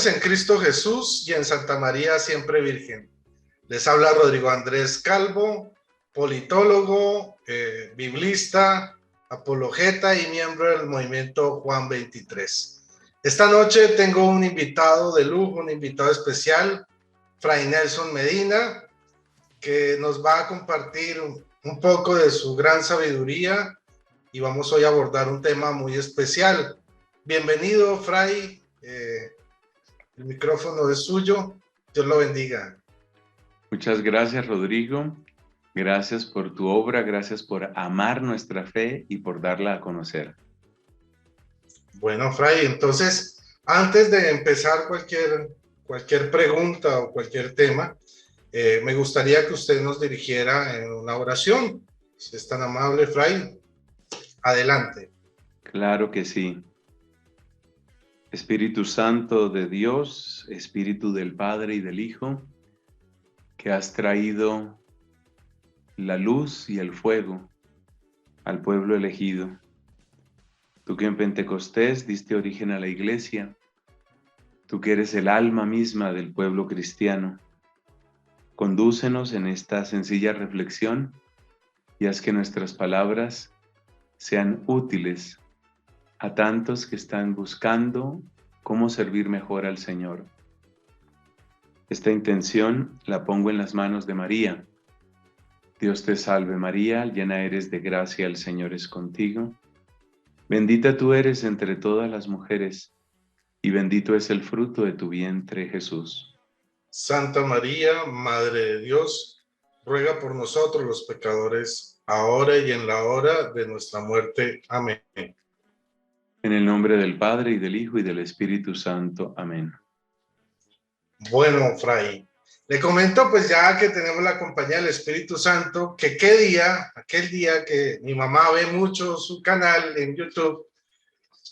Bendiciones en Cristo Jesús y en Santa María siempre Virgen. Les habla Rodrigo Andrés Calvo, politólogo, biblista, apologeta y miembro del movimiento Juan 23. Esta noche tengo un invitado de lujo, un invitado especial, Fray Nelson Medina, que nos va a compartir un poco de su gran sabiduría y vamos hoy a abordar un tema muy especial. Bienvenido, Fray. El micrófono es suyo. Dios lo bendiga. Muchas gracias, Rodrigo. Gracias por tu obra, gracias por amar nuestra fe y por darla a conocer. Bueno, Fray, entonces, antes de empezar cualquier pregunta o cualquier tema, me gustaría que usted nos dirigiera en una oración. Si es tan amable, Fray, adelante. Claro que sí. Espíritu Santo de Dios, Espíritu del Padre y del Hijo, que has traído la luz y el fuego al pueblo elegido. Tú que en Pentecostés diste origen a la iglesia, tú que eres el alma misma del pueblo cristiano, condúcenos en esta sencilla reflexión y haz que nuestras palabras sean útiles a tantos que están buscando cómo servir mejor al Señor. Esta intención la pongo en las manos de María. Dios te salve María, llena eres de gracia, el Señor es contigo. Bendita tú eres entre todas las mujeres, y bendito es el fruto de tu vientre, Jesús. Santa María, Madre de Dios, ruega por nosotros los pecadores, ahora y en la hora de nuestra muerte. Amén. En el nombre del Padre, y del Hijo, y del Espíritu Santo. Amén. Bueno, Fray, le comento pues ya que tenemos la compañía del Espíritu Santo, que aquel día que mi mamá ve mucho su canal en YouTube,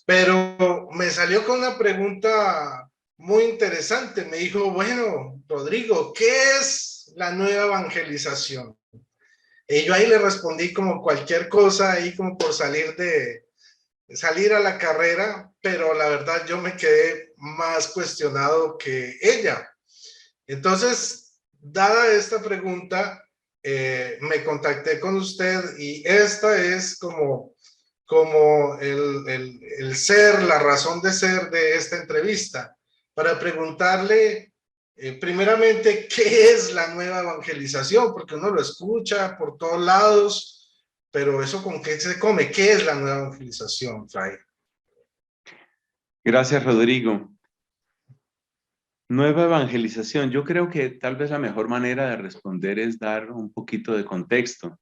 pero me salió con una pregunta muy interesante. Me dijo, bueno, Rodrigo, ¿qué es la nueva evangelización? Y yo ahí le respondí como cualquier cosa, ahí como por salir a la carrera, pero la verdad yo me quedé más cuestionado que ella. Entonces, dada esta pregunta, me contacté con usted y esta es como el ser, la razón de ser de esta entrevista, para preguntarle primeramente qué es la nueva evangelización, porque uno lo escucha por todos lados, pero eso con qué se come, ¿qué es la nueva evangelización, Fray? Gracias, Rodrigo. Nueva evangelización. Yo creo que tal vez la mejor manera de responder es dar un poquito de contexto.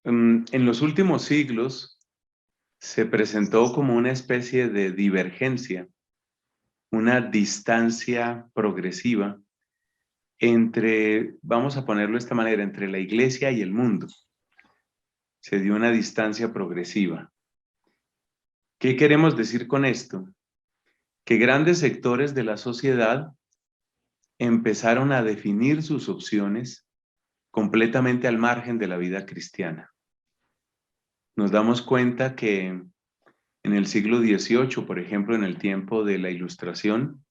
En los últimos siglos se presentó como una especie de divergencia, una distancia progresiva entre, vamos a ponerlo de esta manera, entre la iglesia y el mundo. Se dio una distancia progresiva. ¿Qué queremos decir con esto? Que grandes sectores de la sociedad empezaron a definir sus opciones completamente al margen de la vida cristiana. Nos damos cuenta que en el siglo XVIII, por ejemplo, en el tiempo de la Ilustración,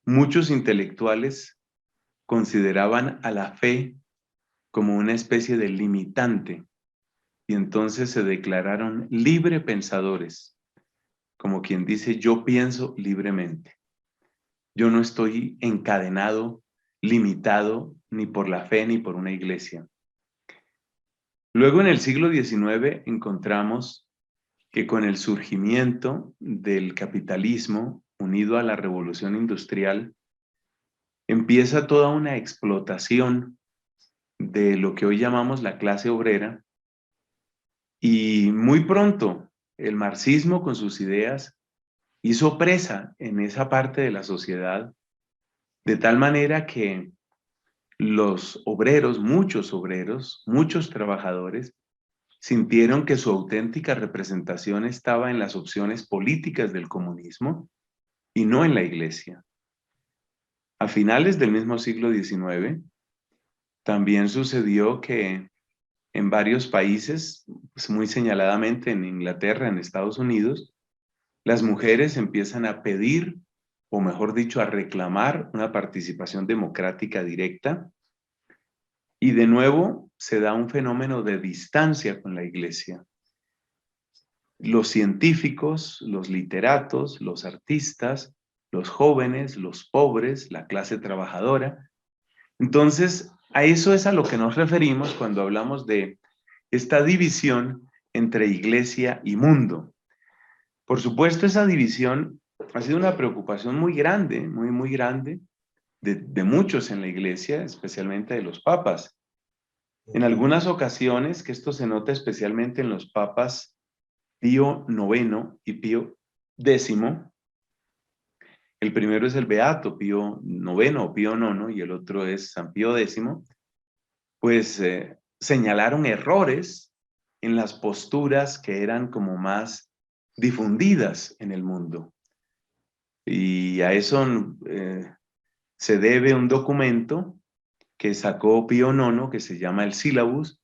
muchos intelectuales consideraban a la fe como una especie de limitante y entonces se declararon libre pensadores, como quien dice, yo pienso libremente. Yo no estoy encadenado, limitado, ni por la fe ni por una iglesia. Luego en el siglo XIX encontramos que con el surgimiento del capitalismo unido a la revolución industrial, empieza toda una explotación de lo que hoy llamamos la clase obrera y muy pronto el marxismo con sus ideas hizo presa en esa parte de la sociedad de tal manera que los obreros, muchos trabajadores, sintieron que su auténtica representación estaba en las opciones políticas del comunismo y no en la iglesia. A finales del mismo siglo XIX, también sucedió que en varios países, pues muy señaladamente en Inglaterra, en Estados Unidos, las mujeres empiezan a pedir, o mejor dicho, a reclamar una participación democrática directa, y de nuevo se da un fenómeno de distancia con la iglesia. Los científicos, los literatos, los artistas, los jóvenes, los pobres, la clase trabajadora. Entonces, a eso es a lo que nos referimos cuando hablamos de esta división entre iglesia y mundo. Por supuesto, esa división ha sido una preocupación muy grande, muy grande, de muchos en la iglesia, especialmente de los papas. En algunas ocasiones, que esto se nota especialmente en los papas Pío IX y Pío X, el primero es el Beato Pío IX o Pío IX y el otro es San Pío X, pues señalaron errores en las posturas que eran como más difundidas en el mundo. Y a eso se debe un documento que sacó Pío IX que se llama el Sílabus,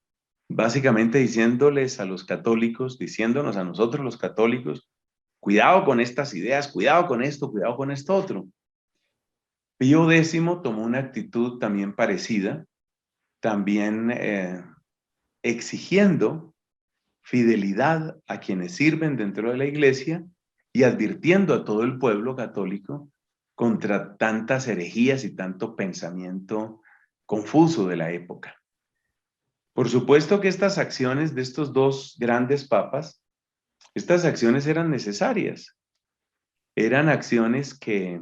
básicamente diciéndoles a los católicos, diciéndonos a nosotros los católicos, cuidado con estas ideas, cuidado con esto, cuidado con esto otro. Pío X tomó una actitud también parecida, también exigiendo fidelidad a quienes sirven dentro de la iglesia y advirtiendo a todo el pueblo católico contra tantas herejías y tanto pensamiento confuso de la época. Por supuesto que estas acciones de estos dos grandes papas, estas acciones eran necesarias. Eran acciones que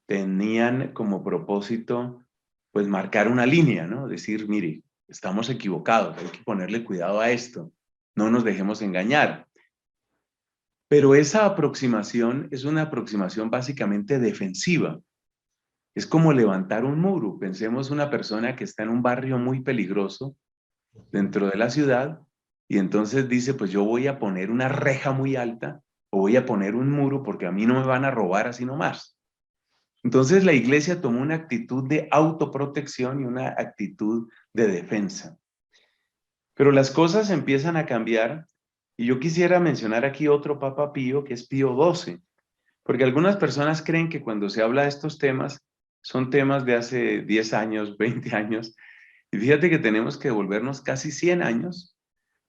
tenían como propósito, pues, marcar una línea, ¿no? Decir, mire, estamos equivocados, hay que ponerle cuidado a esto, no nos dejemos engañar. Pero esa aproximación es una aproximación básicamente defensiva. Es como levantar un muro. Pensemos una persona que está en un barrio muy peligroso dentro de la ciudad y entonces dice, pues yo voy a poner una reja muy alta o voy a poner un muro porque a mí no me van a robar así nomás. Entonces la iglesia tomó una actitud de autoprotección y una actitud de defensa. Pero las cosas empiezan a cambiar y yo quisiera mencionar aquí otro Papa Pío, que es Pío XII, porque algunas personas creen que cuando se habla de estos temas, son temas de hace 10 años, 20 años, y fíjate que tenemos que volvernos casi 100 años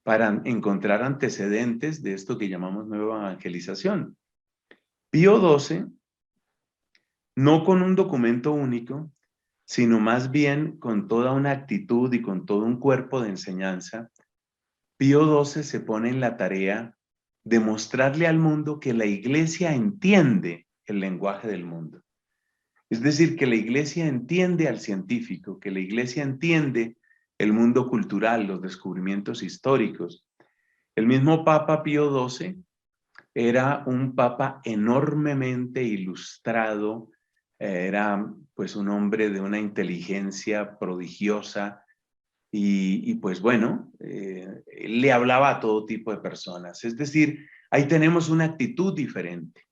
para encontrar antecedentes de esto que llamamos nueva evangelización. Pío XII, no con un documento único, sino más bien con toda una actitud y con todo un cuerpo de enseñanza, Pío XII se pone en la tarea de mostrarle al mundo que la iglesia entiende el lenguaje del mundo. Es decir, que la iglesia entiende al científico, que la iglesia entiende el mundo cultural, los descubrimientos históricos. El mismo Papa Pío XII era un papa enormemente ilustrado, era pues un hombre de una inteligencia prodigiosa y pues bueno, le hablaba a todo tipo de personas. Es decir, ahí tenemos una actitud diferente.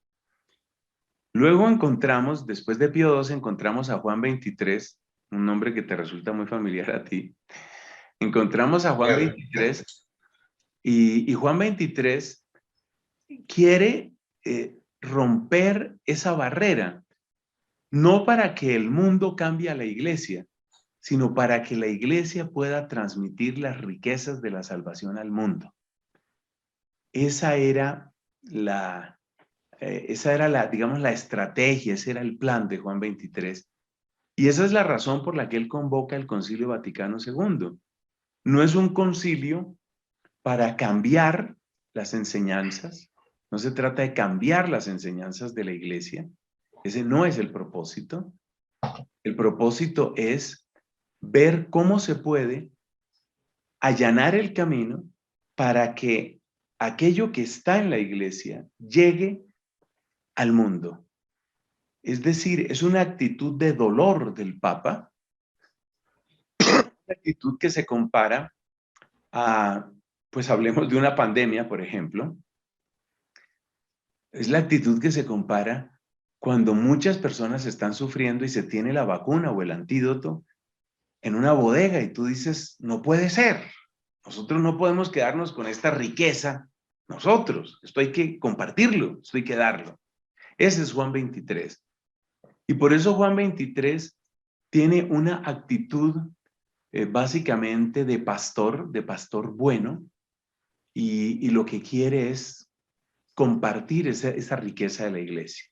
Luego encontramos, después de Pío XII, encontramos a Juan XXIII, un nombre que te resulta muy familiar a ti. Encontramos a Juan XXIII y Juan XXIII quiere romper esa barrera, no para que el mundo cambie a la iglesia, sino para que la iglesia pueda transmitir las riquezas de la salvación al mundo. Esa era la, digamos, la estrategia, ese era el plan de Juan XXIII. Y esa es la razón por la que él convoca el Concilio Vaticano II. No es un concilio para cambiar las enseñanzas, no se trata de cambiar las enseñanzas de la iglesia, ese no es el propósito. El propósito es ver cómo se puede allanar el camino para que aquello que está en la iglesia llegue al mundo. Es decir, es una actitud de dolor del Papa, una actitud que se compara a, pues hablemos de una pandemia, por ejemplo. Es la actitud que se compara cuando muchas personas están sufriendo y se tiene la vacuna o el antídoto en una bodega y tú dices, no puede ser. Nosotros no podemos quedarnos con esta riqueza nosotros. Esto hay que compartirlo, esto hay que darlo. Ese es Juan 23. Y por eso Juan 23 tiene una actitud básicamente de pastor bueno, y lo que quiere es compartir esa riqueza de la iglesia.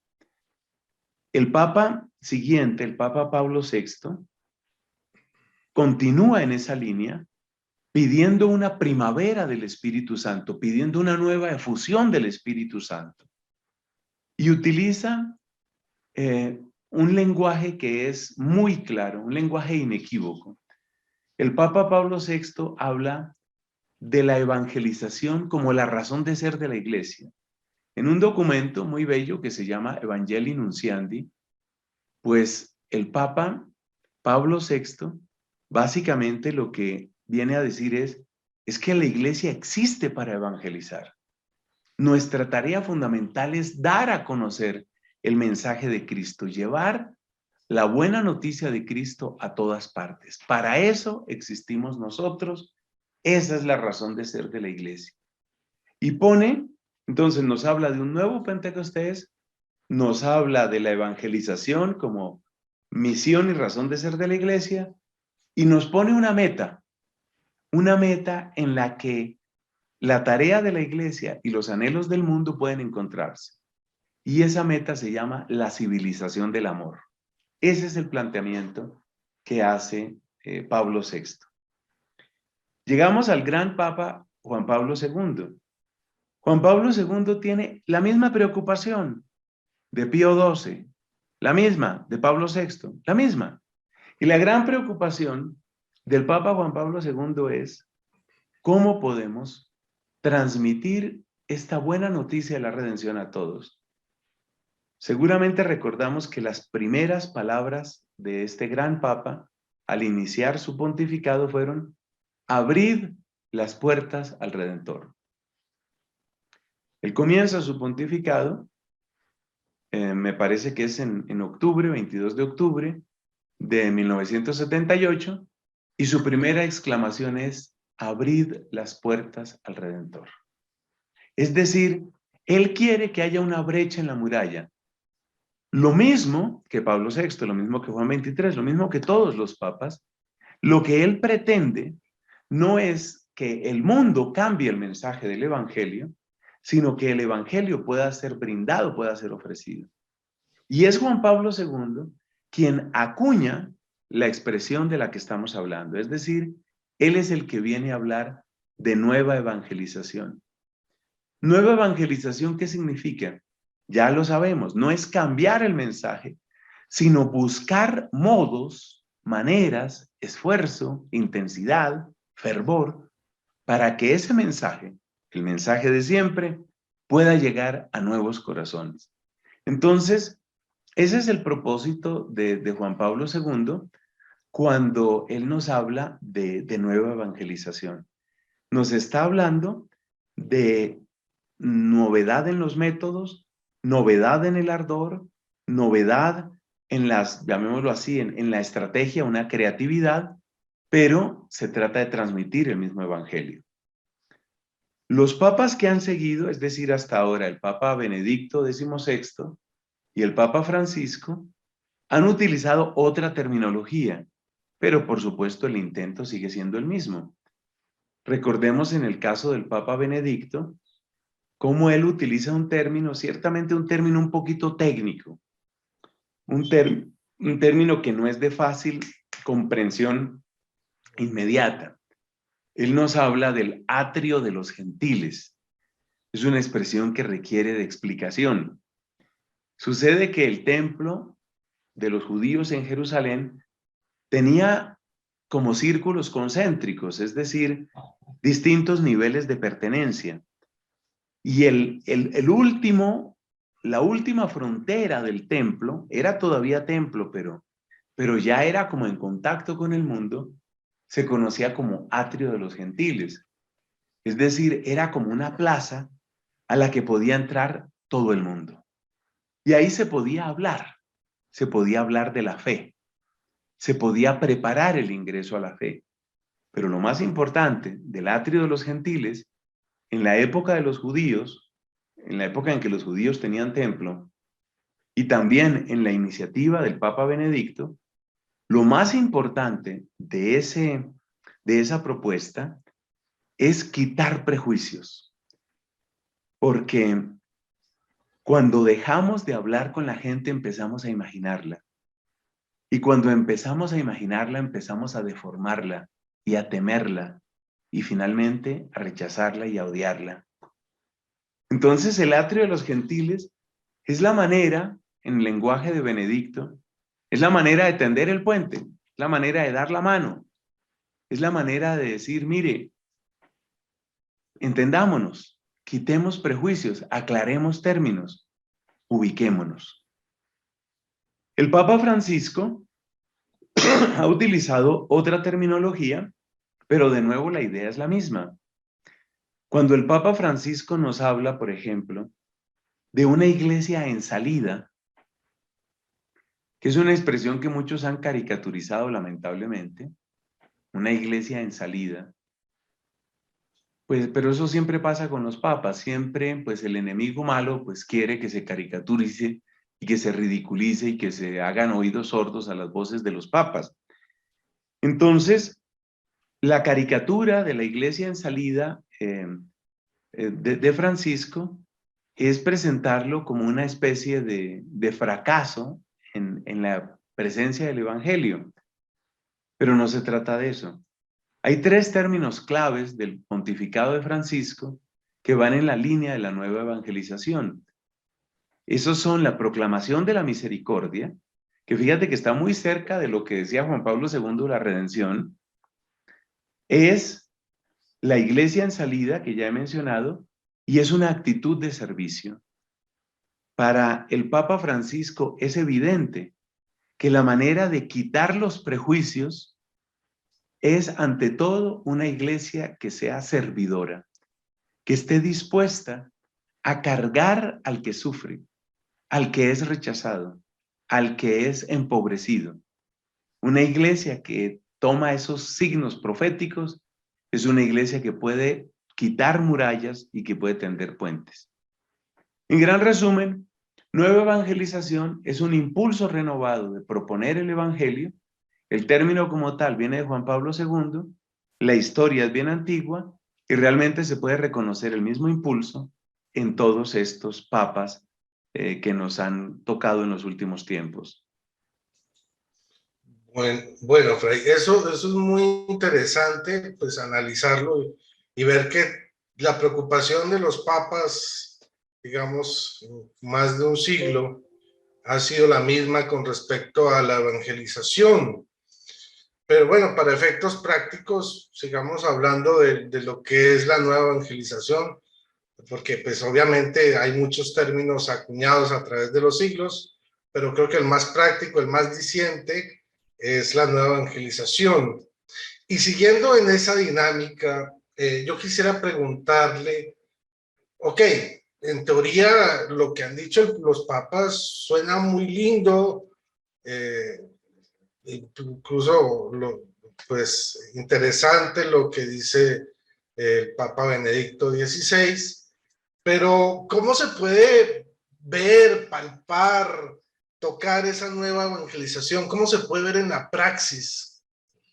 El Papa siguiente, el Papa Pablo VI, continúa en esa línea, pidiendo una primavera del Espíritu Santo, pidiendo una nueva efusión del Espíritu Santo. Y utiliza un lenguaje que es muy claro, un lenguaje inequívoco. El Papa Pablo VI habla de la evangelización como la razón de ser de la iglesia. En un documento muy bello que se llama Evangelii Nunciandi, pues el Papa Pablo VI básicamente lo que viene a decir es que la iglesia existe para evangelizar. Nuestra tarea fundamental es dar a conocer el mensaje de Cristo, llevar la buena noticia de Cristo a todas partes. Para eso existimos nosotros. Esa es la razón de ser de la iglesia. Y entonces nos habla de un nuevo Pentecostés, nos habla de la evangelización como misión y razón de ser de la iglesia, y nos pone una meta en la que la tarea de la iglesia y los anhelos del mundo pueden encontrarse. Y esa meta se llama la civilización del amor. Ese es el planteamiento que hace Pablo VI. Llegamos al gran Papa Juan Pablo II. Juan Pablo II tiene la misma preocupación de Pío XII, la misma de Pablo VI, la misma. Y la gran preocupación del Papa Juan Pablo II es cómo podemos transmitir esta buena noticia de la redención a todos. Seguramente recordamos que las primeras palabras de este gran Papa al iniciar su pontificado fueron: abrid las puertas al Redentor. Él comienza su pontificado, me parece que es en octubre, 22 de octubre de 1978, y su primera exclamación es: abrid las puertas al Redentor. Es decir, él quiere que haya una brecha en la muralla. Lo mismo que Pablo VI, lo mismo que Juan 23, lo mismo que todos los papas. Lo que él pretende no es que el mundo cambie el mensaje del evangelio, sino que el evangelio pueda ser brindado, pueda ser ofrecido. Y es Juan Pablo II quien acuña la expresión de la que estamos hablando. Es decir, él es el que viene a hablar de nueva evangelización. Nueva evangelización, ¿qué significa? Ya lo sabemos, no es cambiar el mensaje, sino buscar modos, maneras, esfuerzo, intensidad, fervor, para que ese mensaje, el mensaje de siempre, pueda llegar a nuevos corazones. Entonces, ese es el propósito de Juan Pablo II cuando él nos habla de nueva evangelización. Nos está hablando de novedad en los métodos, novedad en el ardor, novedad en las, llamémoslo así, en la estrategia, una creatividad, pero se trata de transmitir el mismo evangelio. Los papas que han seguido, es decir, hasta ahora el Papa Benedicto XVI y el Papa Francisco, han utilizado otra terminología, pero por supuesto el intento sigue siendo el mismo. Recordemos en el caso del Papa Benedicto, cómo él utiliza un término, ciertamente un término un poquito técnico, un término que no es de fácil comprensión inmediata. Él nos habla del atrio de los gentiles. Es una expresión que requiere de explicación. Sucede que el templo de los judíos en Jerusalén tenía como círculos concéntricos, es decir, distintos niveles de pertenencia. Y la última frontera del templo era todavía templo, pero ya era como en contacto con el mundo, se conocía como atrio de los gentiles. Es decir, era como una plaza a la que podía entrar todo el mundo. Y ahí se podía hablar de la fe, se podía preparar el ingreso a la fe. Pero lo más importante del atrio de los gentiles en la época de los judíos, en la época en que los judíos tenían templo, y también en la iniciativa del Papa Benedicto, lo más importante de esa propuesta es quitar prejuicios. Porque cuando dejamos de hablar con la gente empezamos a imaginarla. Y cuando empezamos a imaginarla empezamos a deformarla y a temerla. Y finalmente a rechazarla y a odiarla. Entonces el atrio de los gentiles es la manera, en el lenguaje de Benedicto, es la manera de tender el puente, es la manera de dar la mano, es la manera de decir, mire, entendámonos, quitemos prejuicios, aclaremos términos, ubiquémonos. El Papa Francisco ha utilizado otra terminología, pero de nuevo la idea es la misma. Cuando el Papa Francisco nos habla, por ejemplo, de una iglesia en salida, que es una expresión que muchos han caricaturizado lamentablemente, una iglesia en salida, pues, pero eso siempre pasa con los papas, siempre pues el enemigo malo pues quiere que se caricaturice y que se ridiculice y que se hagan oídos sordos a las voces de los papas. Entonces, la caricatura de la iglesia en salida de Francisco es presentarlo como una especie de fracaso en la presencia del evangelio, pero no se trata de eso. Hay tres términos claves del pontificado de Francisco que van en la línea de la nueva evangelización. Esos son la proclamación de la misericordia, que fíjate que está muy cerca de lo que decía Juan Pablo II de la redención, es la iglesia en salida, que ya he mencionado, y es una actitud de servicio. Para el Papa Francisco es evidente que la manera de quitar los prejuicios es ante todo una iglesia que sea servidora, que esté dispuesta a cargar al que sufre, al que es rechazado, al que es empobrecido. Una iglesia que toma esos signos proféticos es una iglesia que puede quitar murallas y que puede tender puentes. En gran resumen, nueva evangelización es un impulso renovado de proponer el evangelio. El término como tal viene de Juan Pablo II, la historia es bien antigua y realmente se puede reconocer el mismo impulso en todos estos papas que nos han tocado en los últimos tiempos. Bueno, Fray, eso es muy interesante, pues analizarlo y ver que la preocupación de los papas, digamos, más de un siglo, ha sido la misma con respecto a la evangelización. Pero bueno, para efectos prácticos, sigamos hablando de lo que es la nueva evangelización, porque pues obviamente hay muchos términos acuñados a través de los siglos, pero creo que el más práctico, el más diciente, es la nueva evangelización. Y siguiendo en esa dinámica, yo quisiera preguntarle, ok, en teoría lo que han dicho los papas suena muy lindo, eh, incluso pues interesante lo que dice el Papa Benedicto XVI, pero ¿cómo se puede ver, palpar, tocar esa nueva evangelización? ¿Cómo se puede ver en la praxis,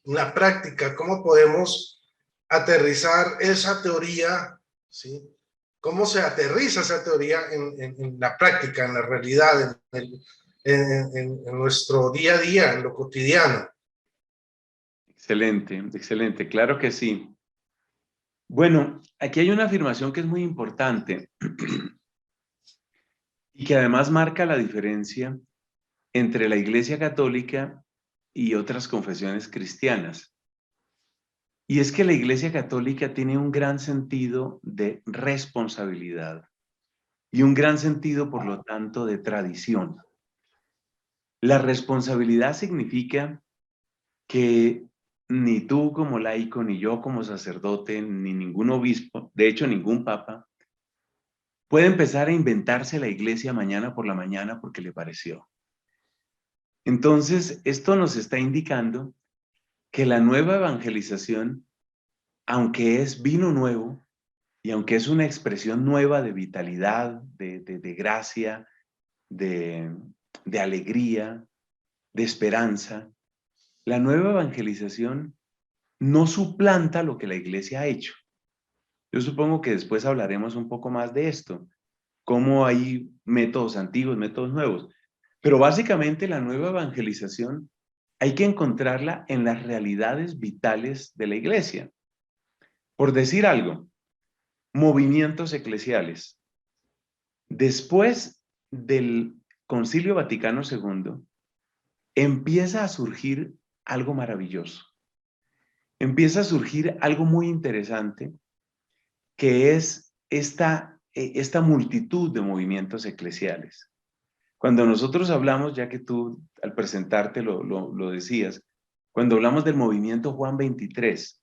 en la práctica? ¿Cómo podemos aterrizar esa teoría? ¿Sí? ¿Cómo se aterriza esa teoría en la práctica, en la realidad, en nuestro día a día, en lo cotidiano? Excelente, excelente, claro que sí. Bueno, aquí hay una afirmación que es muy importante y que además marca la diferencia entre la Iglesia Católica y otras confesiones cristianas. Y es que la Iglesia Católica tiene un gran sentido de responsabilidad y un gran sentido, por lo tanto, de tradición. La responsabilidad significa que ni tú como laico, ni yo como sacerdote, ni ningún obispo, de hecho ningún papa, puede empezar a inventarse la iglesia mañana por la mañana porque le pareció. Entonces, esto nos está indicando que la nueva evangelización, aunque es vino nuevo Y aunque es una expresión nueva de vitalidad, de gracia, de alegría, de esperanza, la nueva evangelización no suplanta lo que la iglesia ha hecho. Yo supongo que después hablaremos un poco más de esto, cómo hay métodos antiguos, métodos nuevos. Pero básicamente la nueva evangelización hay que encontrarla en las realidades vitales de la iglesia. Por decir algo, movimientos eclesiales. Después del Concilio Vaticano II, empieza a surgir algo maravilloso. Empieza a surgir algo muy interesante, que es esta multitud de movimientos eclesiales. Cuando nosotros hablamos, ya que tú al presentarte lo decías, cuando hablamos del movimiento Juan 23,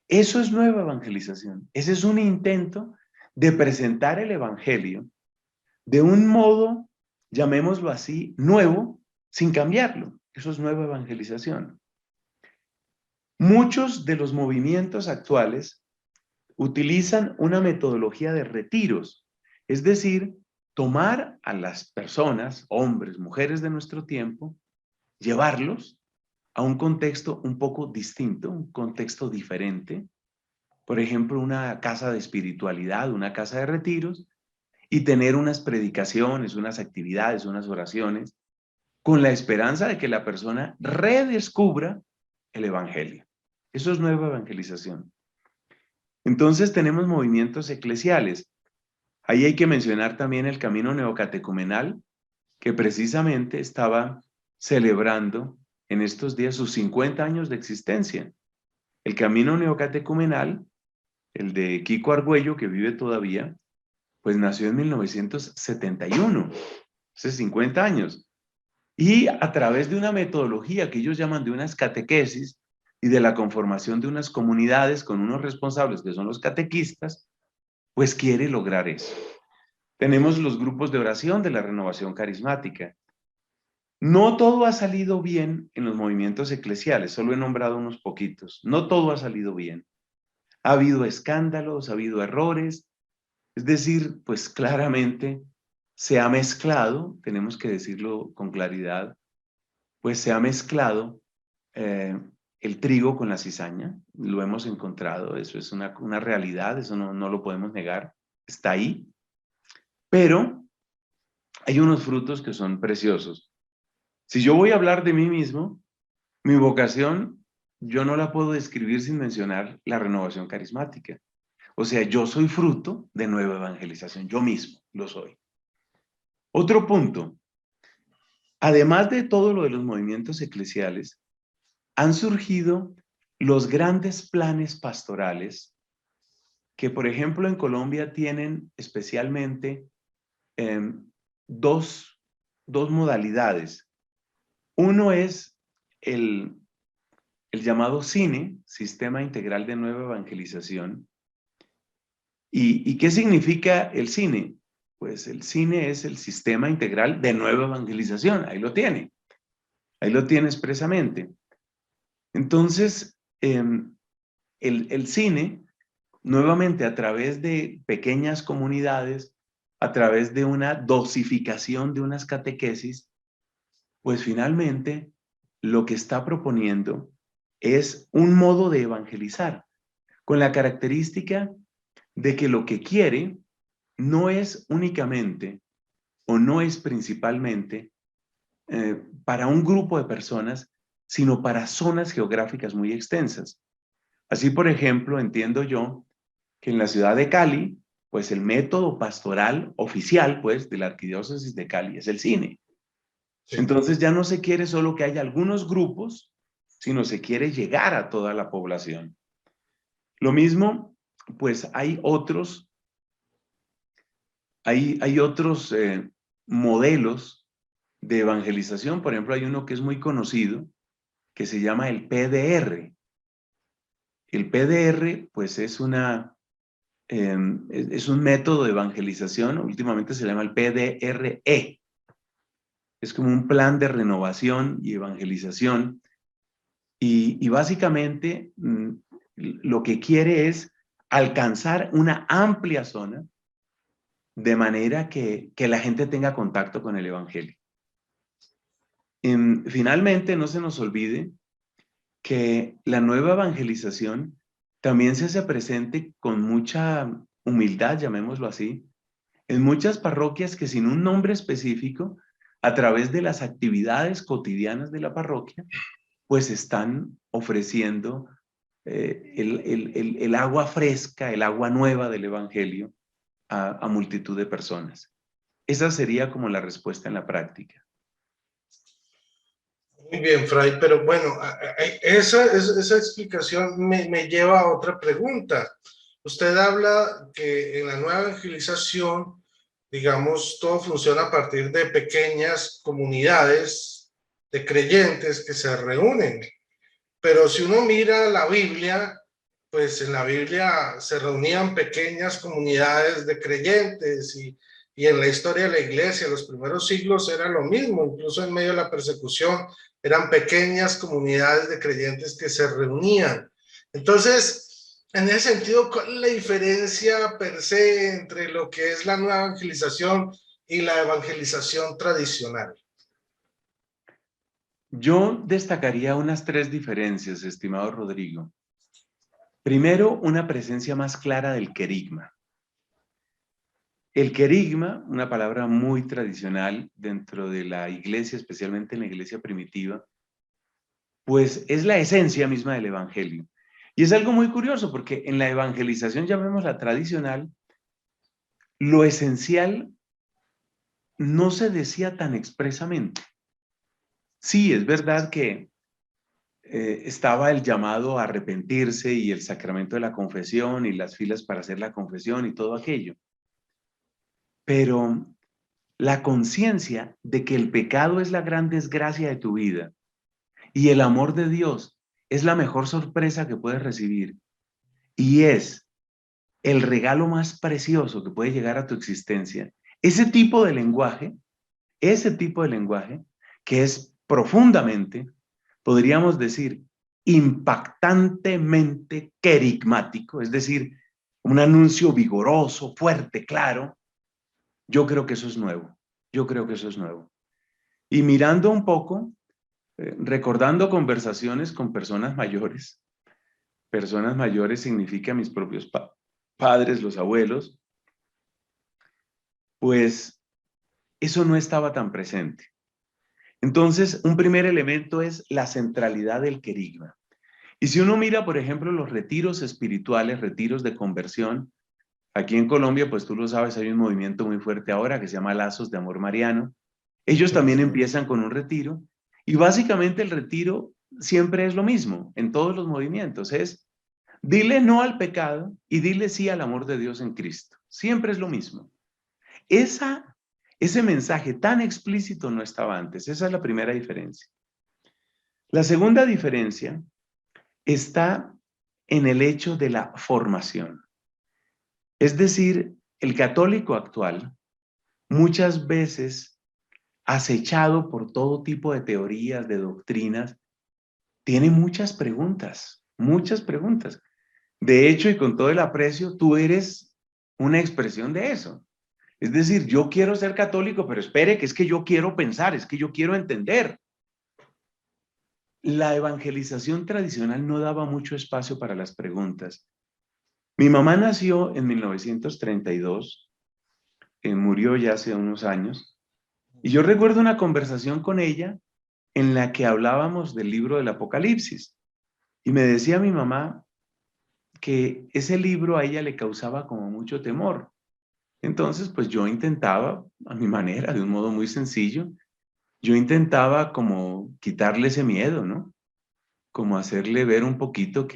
eso es nueva evangelización. Ese es un intento de presentar el evangelio de un modo, llamémoslo así, nuevo, sin cambiarlo. Eso es nueva evangelización. Muchos de los movimientos actuales utilizan una metodología de retiros, es decir, tomar a las personas, hombres, mujeres de nuestro tiempo, llevarlos a un contexto un poco distinto, un contexto diferente, por ejemplo, una casa de espiritualidad, una casa de retiros, y tener unas predicaciones, unas actividades, unas oraciones, con la esperanza de que la persona redescubra el evangelio. Eso es nueva evangelización. Entonces tenemos movimientos eclesiales. Ahí hay que mencionar también el camino neocatecumenal, que precisamente estaba celebrando en estos días sus 50 años de existencia. El camino neocatecumenal, el de Kiko Argüello, que vive todavía, pues nació en 1971, hace 50 años. Y a través de una metodología que ellos llaman de unas catequesis y de la conformación de unas comunidades con unos responsables que son los catequistas, pues quiere lograr eso. Tenemos los grupos de oración de la renovación carismática. No todo ha salido bien en los movimientos eclesiales, solo he nombrado unos poquitos. No todo ha salido bien. Ha habido escándalos, ha habido errores, es decir, pues claramente se ha mezclado, tenemos que decirlo con claridad, pues se ha mezclado el trigo con la cizaña, lo hemos encontrado, eso es una realidad, eso no lo podemos negar, está ahí, pero hay unos frutos que son preciosos. Si yo voy a hablar de mí mismo, mi vocación, yo no la puedo describir sin mencionar la renovación carismática. O sea, yo soy fruto de nueva evangelización, yo mismo lo soy. Otro punto, además de todo lo de los movimientos eclesiales, han surgido los grandes planes pastorales que, por ejemplo, en Colombia tienen especialmente dos modalidades. Uno es el llamado SINE, Sistema Integral de Nueva Evangelización. ¿Y qué significa el SINE? Pues el SINE es el Sistema Integral de Nueva Evangelización, ahí lo tiene expresamente. Entonces, el SINE, nuevamente a través de pequeñas comunidades, a través de una dosificación de unas catequesis, pues finalmente lo que está proponiendo es un modo de evangelizar, con la característica de que lo que quiere no es únicamente o no es principalmente para un grupo de personas, sino para zonas geográficas muy extensas. Así, por ejemplo, entiendo yo que en la ciudad de Cali, pues el método pastoral oficial, pues, de la arquidiócesis de Cali es el SINE. Sí. Entonces ya no se quiere solo que haya algunos grupos, sino se quiere llegar a toda la población. Lo mismo, pues hay otros modelos de evangelización. Por ejemplo, hay uno que es muy conocido, que se llama el PDR. El PDR, pues es un método de evangelización, últimamente se llama el PDRE. Es como un plan de renovación y evangelización. Y básicamente lo que quiere es alcanzar una amplia zona de manera que la gente tenga contacto con el Evangelio. Finalmente, no se nos olvide que la nueva evangelización también se hace presente con mucha humildad, llamémoslo así, en muchas parroquias que sin un nombre específico, a través de las actividades cotidianas de la parroquia, pues están ofreciendo el agua fresca, el agua nueva del Evangelio a multitud de personas. Esa sería como la respuesta en la práctica. Muy bien, Fray, pero bueno, esa explicación me lleva a otra pregunta. Usted habla que en la nueva evangelización, digamos, todo funciona a partir de pequeñas comunidades de creyentes que se reúnen. Pero si uno mira la Biblia, pues en la Biblia se reunían pequeñas comunidades de creyentes y en la historia de la iglesia, los primeros siglos era lo mismo, incluso en medio de la persecución, eran pequeñas comunidades de creyentes que se reunían. Entonces, en ese sentido, ¿cuál es la diferencia per se entre lo que es la nueva evangelización y la evangelización tradicional? Yo destacaría unas 3 diferencias, estimado Rodrigo. Primero, una presencia más clara del querigma. El querigma, una palabra muy tradicional dentro de la iglesia, especialmente en la iglesia primitiva, pues es la esencia misma del evangelio. Y es algo muy curioso porque en la evangelización, llamémosla tradicional, lo esencial no se decía tan expresamente. Sí, es verdad que estaba el llamado a arrepentirse y el sacramento de la confesión y las filas para hacer la confesión y todo aquello. Pero la conciencia de que el pecado es la gran desgracia de tu vida y el amor de Dios es la mejor sorpresa que puedes recibir y es el regalo más precioso que puede llegar a tu existencia. Ese tipo de lenguaje que es profundamente, podríamos decir, impactantemente querigmático, es decir, un anuncio vigoroso, fuerte, claro, yo creo que eso es nuevo. Yo creo que eso es nuevo. Y mirando un poco, recordando conversaciones con personas mayores significa mis propios padres, los abuelos, pues eso no estaba tan presente. Entonces, un primer elemento es la centralidad del querigma. Y si uno mira, por ejemplo, los retiros espirituales, retiros de conversión, aquí en Colombia, pues tú lo sabes, hay un movimiento muy fuerte ahora que se llama Lazos de Amor Mariano. Ellos también empiezan con un retiro y básicamente el retiro siempre es lo mismo en todos los movimientos, es dile no al pecado y dile sí al amor de Dios en Cristo. Siempre es lo mismo. Ese mensaje tan explícito no estaba antes. Esa es la primera diferencia. La segunda diferencia está en el hecho de la formación. Es decir, el católico actual muchas veces, acechado por todo tipo de teorías, de doctrinas, tiene muchas preguntas, muchas preguntas. De hecho, y con todo el aprecio, tú eres una expresión de eso. Es decir, yo quiero ser católico, pero espere, que es que yo quiero pensar, es que yo quiero entender. La evangelización tradicional no daba mucho espacio para las preguntas. Mi mamá nació en 1932, murió ya hace unos años, y yo recuerdo una conversación con ella en la que hablábamos del libro del Apocalipsis. Y me decía mi mamá que ese libro a ella le causaba como mucho temor. Entonces, pues yo intentaba, a mi manera, de un modo muy sencillo, yo intentaba como quitarle ese miedo, ¿no? Como hacerle ver un poquito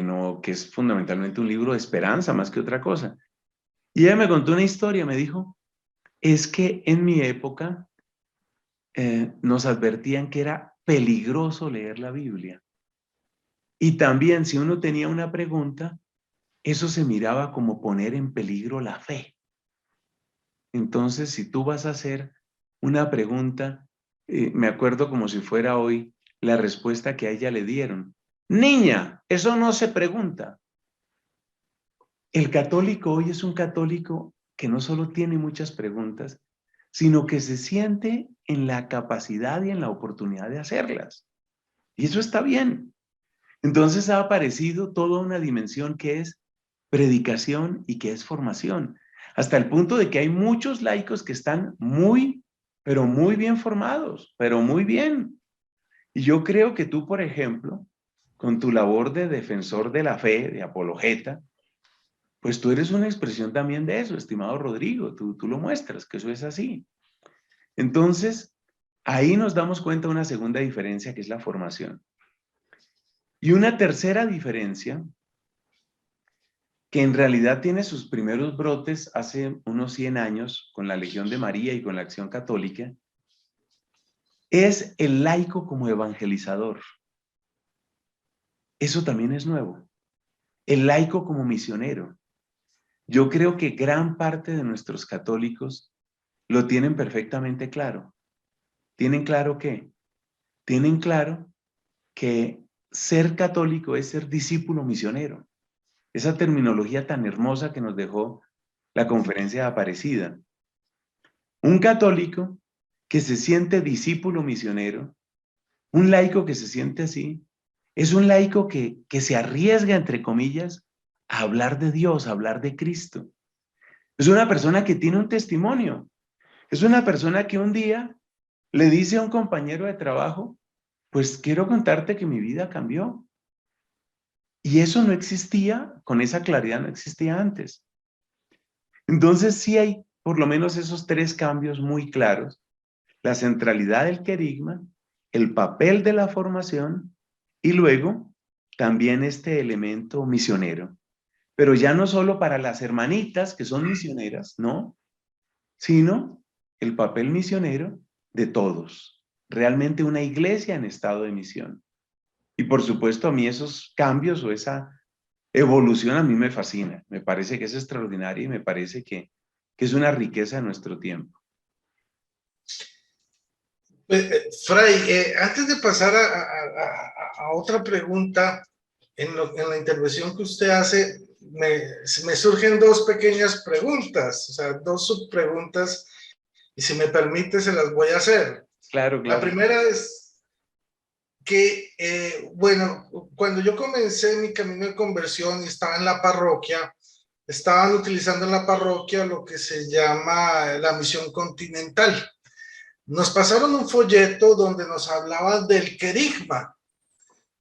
no, que es fundamentalmente un libro de esperanza más que otra cosa. Y ella me contó una historia, me dijo, es que en mi época nos advertían que era peligroso leer la Biblia. Y también si uno tenía una pregunta, eso se miraba como poner en peligro la fe. Entonces, si tú vas a hacer una pregunta, me acuerdo como si fuera hoy la respuesta que a ella le dieron. Niña, eso no se pregunta. El católico hoy es un católico que no solo tiene muchas preguntas, sino que se siente en la capacidad y en la oportunidad de hacerlas. Y eso está bien. Entonces ha aparecido toda una dimensión que es predicación y que es formación, hasta el punto de que hay muchos laicos que están muy, pero muy bien formados, pero muy bien. Y yo creo que tú, por ejemplo, con tu labor de defensor de la fe, de apologeta, pues tú eres una expresión también de eso, estimado Rodrigo, tú lo muestras, que eso es así. Entonces, ahí nos damos cuenta de una segunda diferencia que es la formación. Y una tercera diferencia, que en realidad tiene sus primeros brotes hace unos 100 años con la Legión de María y con la Acción Católica, es el laico como evangelizador. Eso también es nuevo. El laico como misionero. Yo creo que gran parte de nuestros católicos lo tienen perfectamente claro. ¿Tienen claro qué? Tienen claro que ser católico es ser discípulo misionero. Esa terminología tan hermosa que nos dejó la conferencia de Aparecida. Un católico que se siente discípulo misionero, un laico que se siente así, es un laico que se arriesga, entre comillas, a hablar de Dios, a hablar de Cristo. Es una persona que tiene un testimonio. Es una persona que un día le dice a un compañero de trabajo, pues quiero contarte que mi vida cambió. Y eso no existía, con esa claridad no existía antes. Entonces sí hay por lo menos esos tres cambios muy claros: la centralidad del querigma, el papel de la formación y luego también este elemento misionero. Pero ya no solo para las hermanitas que son misioneras, no, sino el papel misionero de todos. Realmente una iglesia en estado de misión. Y por supuesto a mí esos cambios o esa evolución a mí me fascina. Me parece que es extraordinaria y me parece que es una riqueza de nuestro tiempo. Fray, antes de pasar a otra pregunta, en la intervención que usted hace, me surgen dos pequeñas preguntas, o sea, dos subpreguntas, y si me permite se las voy a hacer. Claro, La claro. primera es que, bueno, cuando yo comencé mi camino de conversión y estaba en la parroquia, estaban utilizando en la parroquia lo que se llama la misión continental. Nos pasaron un folleto donde nos hablaban del querigma.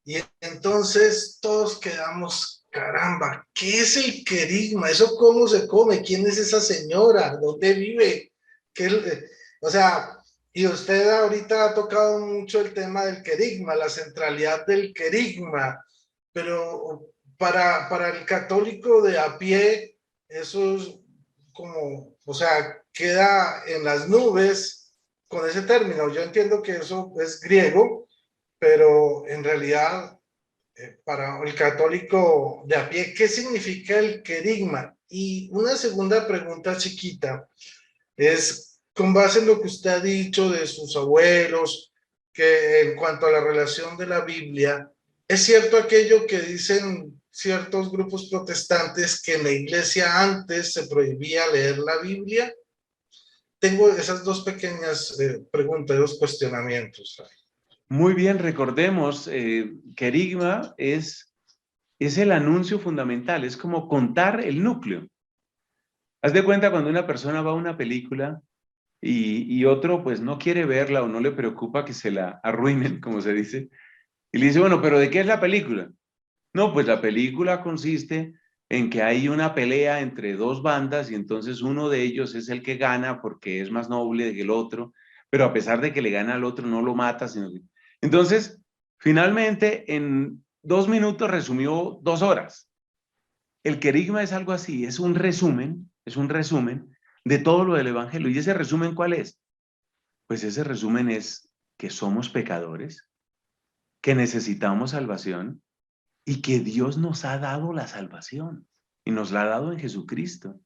Y entonces todos quedamos, caramba, ¿qué es el querigma? ¿Eso cómo se come? ¿Quién es esa señora? ¿Dónde vive? O sea, y usted ahorita ha tocado mucho el tema del querigma, la centralidad del querigma, pero para el católico de a pie, eso es como, o sea, queda en las nubes con ese término. Yo entiendo que eso es griego, pero en realidad para el católico de a pie, ¿qué significa el querigma? Y una segunda pregunta chiquita es, con base en lo que usted ha dicho de sus abuelos, que en cuanto a la relación de la Biblia, ¿es cierto aquello que dicen ciertos grupos protestantes que en la iglesia antes se prohibía leer la Biblia? Tengo esas dos pequeñas preguntas, dos cuestionamientos. Muy bien, recordemos, querigma es el anuncio fundamental, es como contar el núcleo. Haz de cuenta cuando una persona va a una película y otro pues no quiere verla o no le preocupa que se la arruinen, como se dice, y le dice, bueno, ¿pero de qué es la película? No, pues la película consiste en que hay una pelea entre dos bandas y entonces uno de ellos es el que gana porque es más noble que el otro, pero a pesar de que le gana al otro no lo mata, sino que... Entonces, finalmente, en 2 minutos resumió 2 horas. El querigma es algo así, es un resumen de todo lo del Evangelio. ¿Y ese resumen cuál es? Pues ese resumen es que somos pecadores, que necesitamos salvación, y que Dios nos ha dado la salvación y nos la ha dado en Jesucristo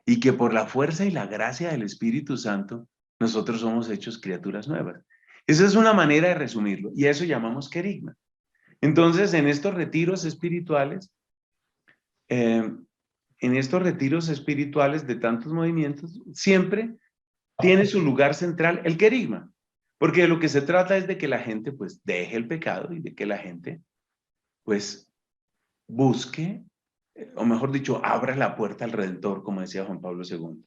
y que por la fuerza y la gracia del Espíritu Santo nosotros somos hechos criaturas nuevas. Esa es una manera de resumirlo y a eso llamamos querigma. Entonces, en estos retiros espirituales, en estos retiros espirituales de tantos movimientos, siempre tiene su lugar central el querigma, porque de lo que se trata es de que la gente pues deje el pecado y de que la gente pues busque, o mejor dicho, abra la puerta al Redentor, como decía Juan Pablo II.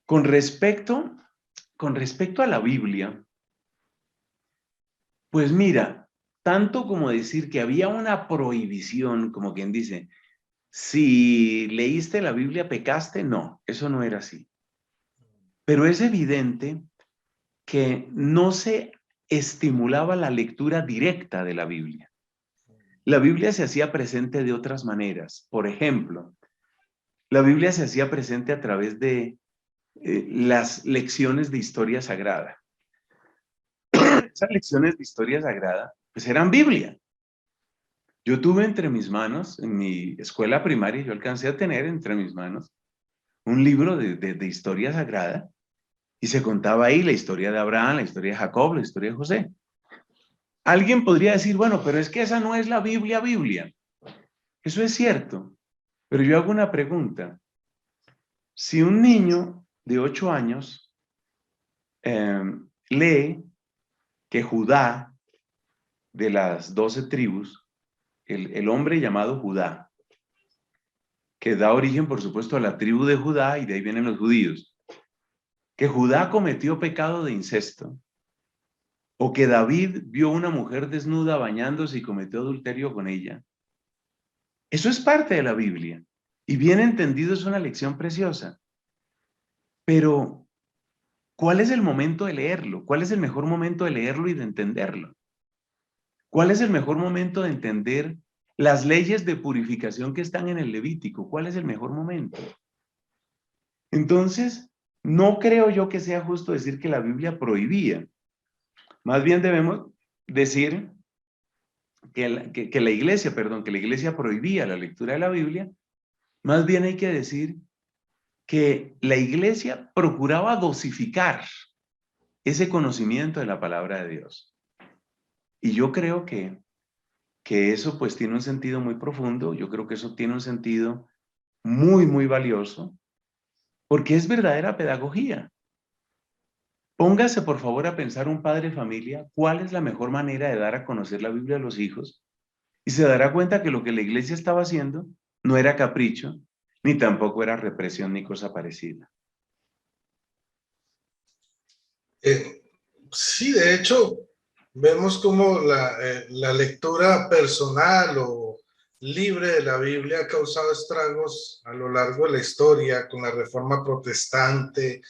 Con respecto a la Biblia, pues mira, tanto como decir que había una prohibición, como quien dice, si leíste la Biblia pecaste, no, eso no era así. Pero es evidente que no se estimulaba la lectura directa de la Biblia. La Biblia se hacía presente de otras maneras. Por ejemplo, la Biblia se hacía presente a través de las lecciones de historia sagrada. Esas lecciones de historia sagrada, pues eran Biblia. Yo tuve entre mis manos, en mi escuela primaria, yo alcancé a tener entre mis manos un libro de historia sagrada y se contaba ahí la historia de Abraham, la historia de Jacob, la historia de José. Alguien podría decir, bueno, pero es que esa no es la Biblia, Biblia. Eso es cierto, pero yo hago una pregunta. Si un niño de 8 años lee que Judá, de las 12 tribus, el hombre llamado Judá, que da origen, por supuesto, a la tribu de Judá, y de ahí vienen los judíos, que Judá cometió pecado de incesto, o que David vio una mujer desnuda bañándose y cometió adulterio con ella. Eso es parte de la Biblia, y bien entendido es una lección preciosa. Pero, ¿cuál es el momento de leerlo? ¿Cuál es el mejor momento de leerlo y de entenderlo? ¿Cuál es el mejor momento de entender las leyes de purificación que están en el Levítico? ¿Cuál es el mejor momento? Entonces, no creo yo que sea justo decir que la Biblia prohibía. Más bien debemos decir que la iglesia, que la iglesia prohibía la lectura de la Biblia. Más bien hay que decir que la iglesia procuraba dosificar ese conocimiento de la palabra de Dios. Y yo creo que eso pues tiene un sentido muy profundo, yo creo que eso tiene un sentido muy, muy valioso, porque es verdadera pedagogía. Póngase por favor a pensar un padre de familia, ¿cuál es la mejor manera de dar a conocer la Biblia a los hijos? Y se dará cuenta que lo que la iglesia estaba haciendo no era capricho, ni tampoco era represión ni cosa parecida. Sí, de hecho, vemos como la lectura personal o libre de la Biblia ha causado estragos a lo largo de la historia con la Reforma Protestante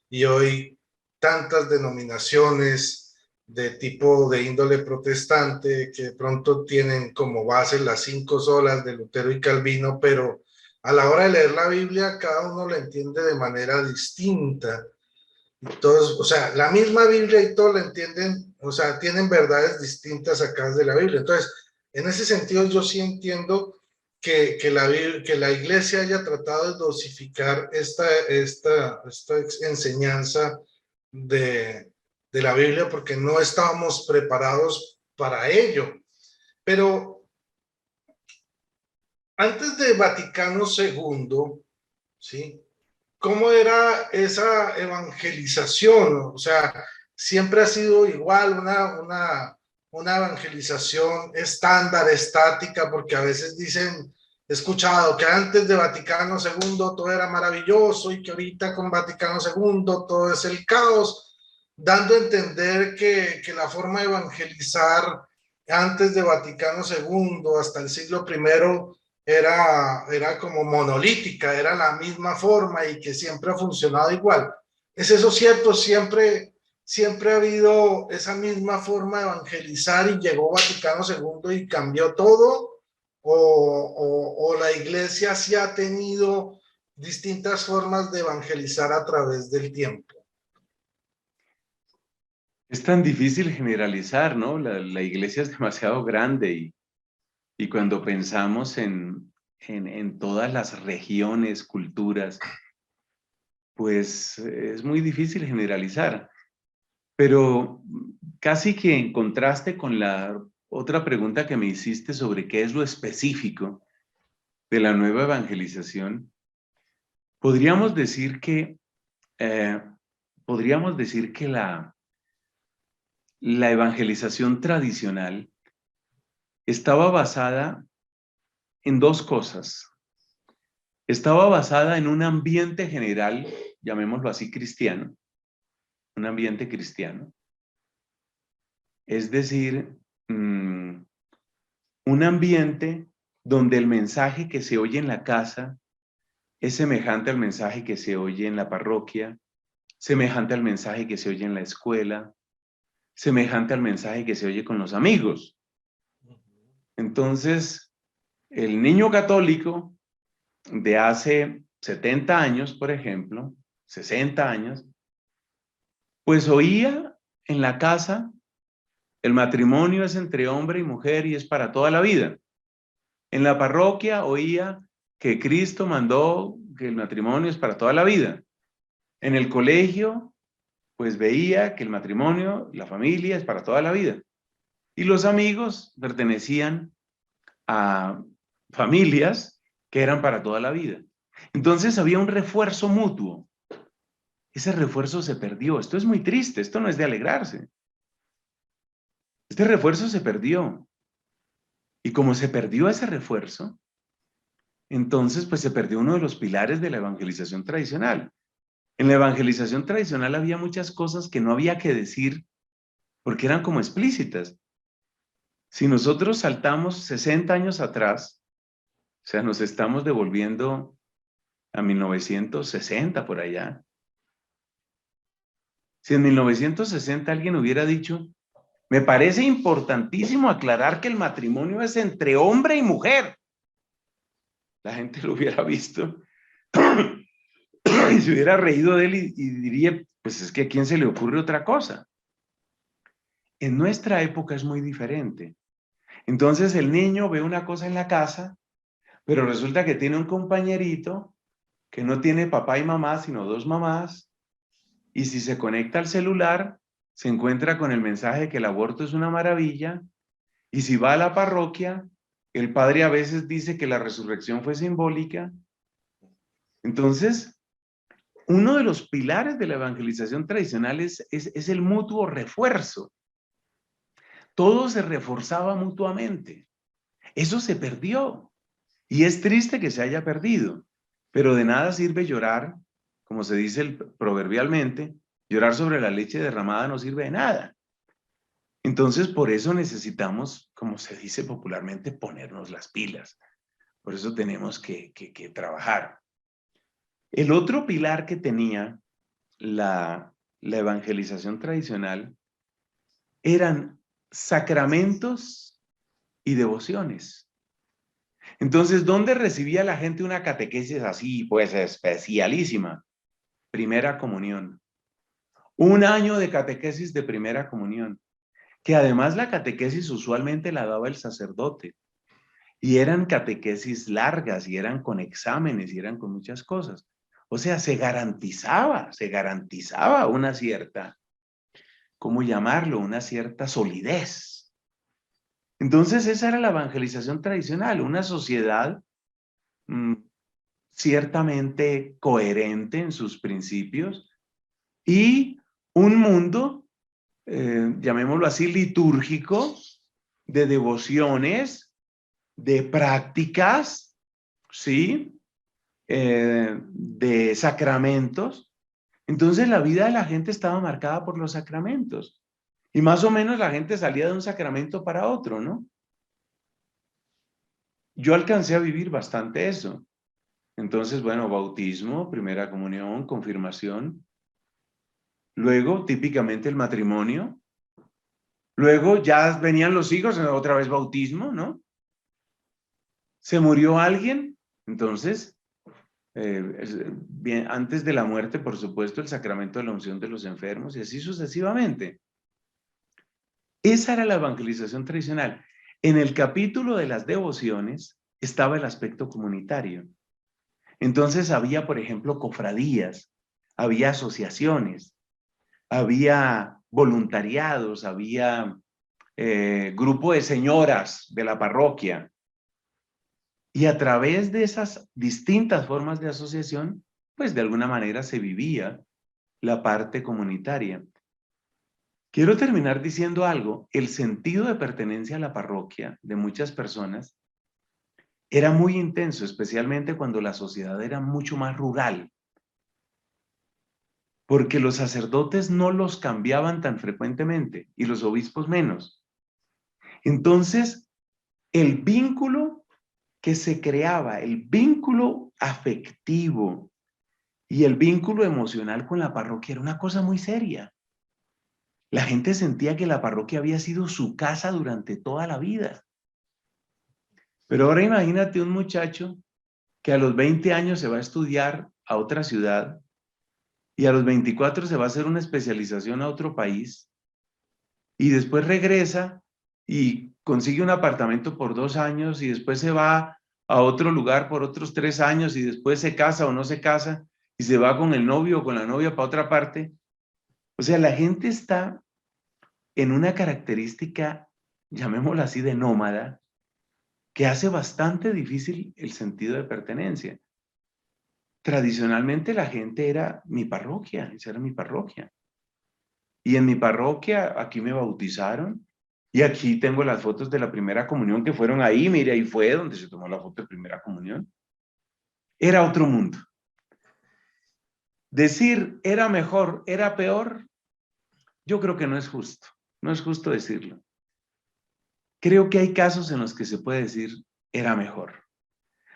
y hoy tantas denominaciones de tipo de índole protestante que de pronto tienen como base las 5 solas de Lutero y Calvino, pero a la hora de leer la Biblia cada uno la entiende de manera distinta. Entonces, o sea, la misma Biblia y todo la entienden, o sea, tienen verdades distintas sacadas de la Biblia. Entonces, en ese sentido, yo sí entiendo que la iglesia haya tratado de dosificar esta enseñanza de la Biblia porque no estábamos preparados para ello. Pero antes de Vaticano II, ¿sí? ¿Cómo era esa evangelización? O sea, siempre ha sido igual una evangelización estándar, estática, porque a veces dicen, he escuchado que antes de Vaticano II todo era maravilloso y que ahorita con Vaticano II todo es el caos, dando a entender que la forma de evangelizar antes de Vaticano II hasta el siglo I era como monolítica, era la misma forma y que siempre ha funcionado igual. ¿Es eso cierto? Siempre ha habido esa misma forma de evangelizar y llegó Vaticano II y cambió todo, o la iglesia sí ha tenido distintas formas de evangelizar a través del tiempo. Es tan difícil generalizar, ¿no? La iglesia es demasiado grande y cuando pensamos en todas las regiones, culturas, pues es muy difícil generalizar. Pero casi que en contraste con la otra pregunta que me hiciste sobre qué es lo específico, de la nueva evangelización, podríamos decir que la evangelización tradicional estaba basada en dos cosas. Estaba basada en un ambiente general, llamémoslo así, cristiano, un ambiente cristiano. Es decir, un ambiente donde el mensaje que se oye en la casa es semejante al mensaje que se oye en la parroquia, semejante al mensaje que se oye en la escuela, semejante al mensaje que se oye con los amigos. Entonces, el niño católico de hace 70 años, por ejemplo, 60 años, pues oía en la casa: el matrimonio es entre hombre y mujer y es para toda la vida. En la parroquia oía que Cristo mandó que el matrimonio es para toda la vida. En el colegio, pues veía que el matrimonio, la familia es para toda la vida. Y los amigos pertenecían a familias que eran para toda la vida. Entonces había un refuerzo mutuo. Ese refuerzo se perdió. Esto es muy triste, esto no es de alegrarse. Este refuerzo se perdió. Y como se perdió ese refuerzo, entonces pues se perdió uno de los pilares de la evangelización tradicional. En la evangelización tradicional había muchas cosas que no había que decir porque eran como explícitas. Si nosotros saltamos 60 años atrás, o sea, nos estamos devolviendo a 1960 por allá. Si en 1960 alguien hubiera dicho: me parece importantísimo aclarar que el matrimonio es entre hombre y mujer, la gente lo hubiera visto y se hubiera reído de él y diría: pues es que a quién se le ocurre otra cosa. En nuestra época es muy diferente. Entonces el niño ve una cosa en la casa, pero resulta que tiene un compañerito que no tiene papá y mamá, sino dos mamás, y si se conecta al celular, se encuentra con el mensaje que el aborto es una maravilla, y si va a la parroquia, el padre a veces dice que la resurrección fue simbólica. Entonces, uno de los pilares de la evangelización tradicional es el mutuo refuerzo. Todo se reforzaba mutuamente. Eso se perdió. Y es triste que se haya perdido, pero de nada sirve llorar, como se dice proverbialmente: llorar sobre la leche derramada no sirve de nada. Entonces, por eso necesitamos, como se dice popularmente, ponernos las pilas. Por eso tenemos que trabajar. El otro pilar que tenía la evangelización tradicional eran sacramentos y devociones. Entonces, ¿dónde recibía la gente una catequesis así, pues especialísima? Primera comunión. Un año de catequesis de primera comunión, que además la catequesis usualmente la daba el sacerdote. Y eran catequesis largas, y eran con exámenes, y eran con muchas cosas. O sea, se garantizaba una cierta, ¿cómo llamarlo? Una cierta solidez. Entonces, esa era la evangelización tradicional, una sociedad ciertamente coherente en sus principios y un mundo, llamémoslo así, litúrgico, de devociones, de prácticas, ¿sí? De sacramentos. Entonces la vida de la gente estaba marcada por los sacramentos. Y más o menos la gente salía de un sacramento para otro, ¿no? Yo alcancé a vivir bastante eso. Entonces, bueno, bautismo, primera comunión, confirmación. Luego, típicamente el matrimonio. Luego ya venían los hijos, otra vez bautismo, ¿no? Se murió alguien, entonces, bien, antes de la muerte, por supuesto, el sacramento de la unción de los enfermos y así sucesivamente. Esa era la evangelización tradicional. En el capítulo de las devociones estaba el aspecto comunitario. Entonces había, por ejemplo, cofradías, había asociaciones, había voluntariados, había grupo de señoras de la parroquia. Y a través de esas distintas formas de asociación, pues de alguna manera se vivía la parte comunitaria. Quiero terminar diciendo algo. El sentido de pertenencia a la parroquia de muchas personas era muy intenso, especialmente cuando la sociedad era mucho más rural, porque los sacerdotes no los cambiaban tan frecuentemente y los obispos menos. Entonces, el vínculo que se creaba, el vínculo afectivo y el vínculo emocional con la parroquia era una cosa muy seria. La gente sentía que la parroquia había sido su casa durante toda la vida. Pero ahora imagínate un muchacho que a los 20 años se va a estudiar a otra ciudad y a los 24 se va a hacer una especialización a otro país y después regresa y consigue un apartamento por 2 años y después se va a otro lugar por otros 3 años y después se casa o no se casa y se va con el novio o con la novia para otra parte. O sea, la gente está en una característica, llamémosla así, de nómada, que hace bastante difícil el sentido de pertenencia. Tradicionalmente la gente era mi parroquia, esa era mi parroquia. Y en mi parroquia, aquí me bautizaron, y aquí tengo las fotos de la primera comunión que fueron ahí, mire, ahí fue donde se tomó la foto de primera comunión. Era otro mundo. Decir era mejor, era peor, yo creo que no es justo, no es justo decirlo. Creo que hay casos en los que se puede decir era mejor.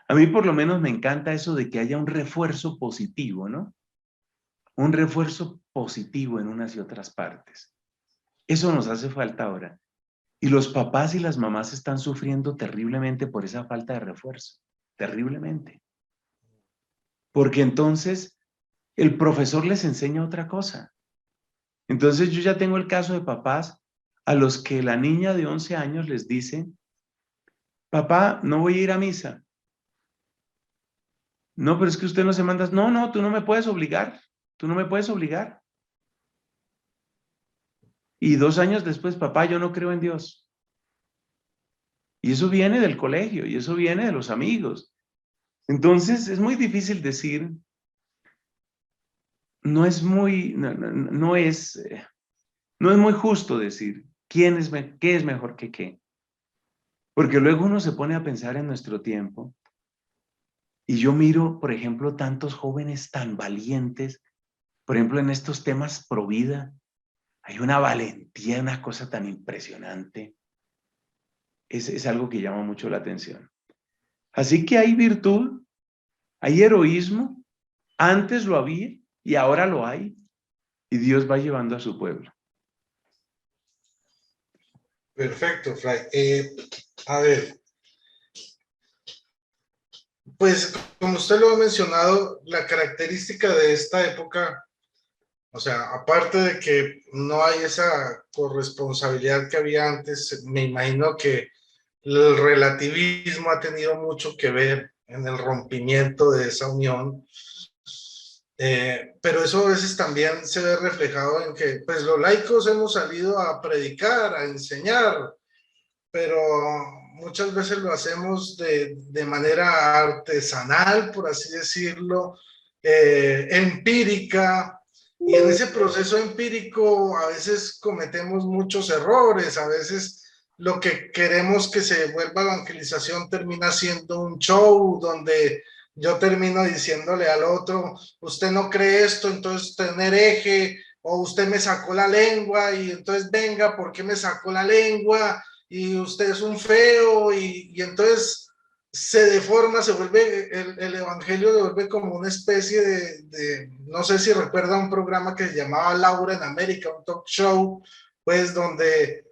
A mí por lo menos me encanta eso de que haya un refuerzo positivo, ¿no? Un refuerzo positivo en unas y otras partes. Eso nos hace falta ahora. Y los papás y las mamás están sufriendo terriblemente por esa falta de refuerzo. Terriblemente. Porque entonces el profesor les enseña otra cosa. Entonces yo ya tengo el caso de papás a los que la niña de 11 años les dice, papá, no voy a ir a misa. No, pero es que usted no se manda. No, no, tú no me puedes obligar. Tú no me puedes obligar. Y 2 años después, papá, yo no creo en Dios. Y eso viene del colegio y eso viene de los amigos. Entonces es muy difícil decir, no es muy, no es muy justo decir qué es mejor que qué. Porque luego uno se pone a pensar en nuestro tiempo y yo miro, por ejemplo, tantos jóvenes tan valientes, por ejemplo, en estos temas pro vida, hay una valentía, una cosa tan impresionante. Es algo que llama mucho la atención. Así que hay virtud, hay heroísmo, antes lo había y ahora lo hay, y Dios va llevando a su pueblo. Perfecto, Fray. A ver, pues como usted lo ha mencionado, la característica de esta época, o sea, aparte de que no hay esa corresponsabilidad que había antes, me imagino que el relativismo ha tenido mucho que ver en el rompimiento de esa unión. Pero eso a veces también se ve reflejado en que pues los laicos hemos salido a predicar, a enseñar, pero muchas veces lo hacemos de manera artesanal, por así decirlo, empírica, y en ese proceso empírico a veces cometemos muchos errores, a veces lo que queremos que se vuelva evangelización termina siendo un show donde yo termino diciéndole al otro, usted no cree esto, entonces usted es un hereje, o usted me sacó la lengua y entonces venga, ¿por qué me sacó la lengua? Y usted es un feo y entonces se deforma, se vuelve, el evangelio se vuelve como una especie no sé si recuerda un programa que se llamaba Laura en América, un talk show, pues donde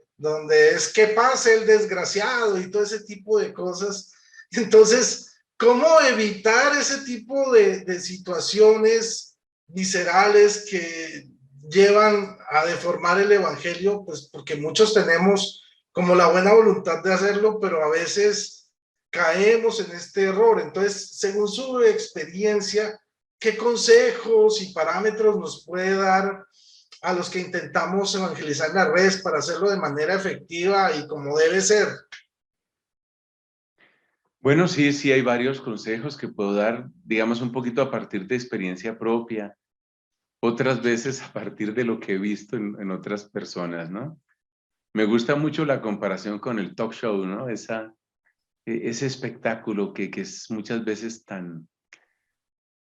es que pase el desgraciado y todo ese tipo de cosas. Entonces, ¿cómo evitar ese tipo de situaciones viscerales que llevan a deformar el evangelio? Pues porque muchos tenemos como la buena voluntad de hacerlo, pero a veces caemos en este error. Entonces, según su experiencia, ¿qué consejos y parámetros nos puede dar a los que intentamos evangelizar las redes para hacerlo de manera efectiva y como debe ser? Bueno, sí, sí, hay varios consejos que puedo dar, digamos, un poquito a partir de experiencia propia, otras veces a partir de lo que he visto en otras personas, ¿no? Me gusta mucho la comparación con el talk show, ¿no? Ese espectáculo que es muchas veces tan,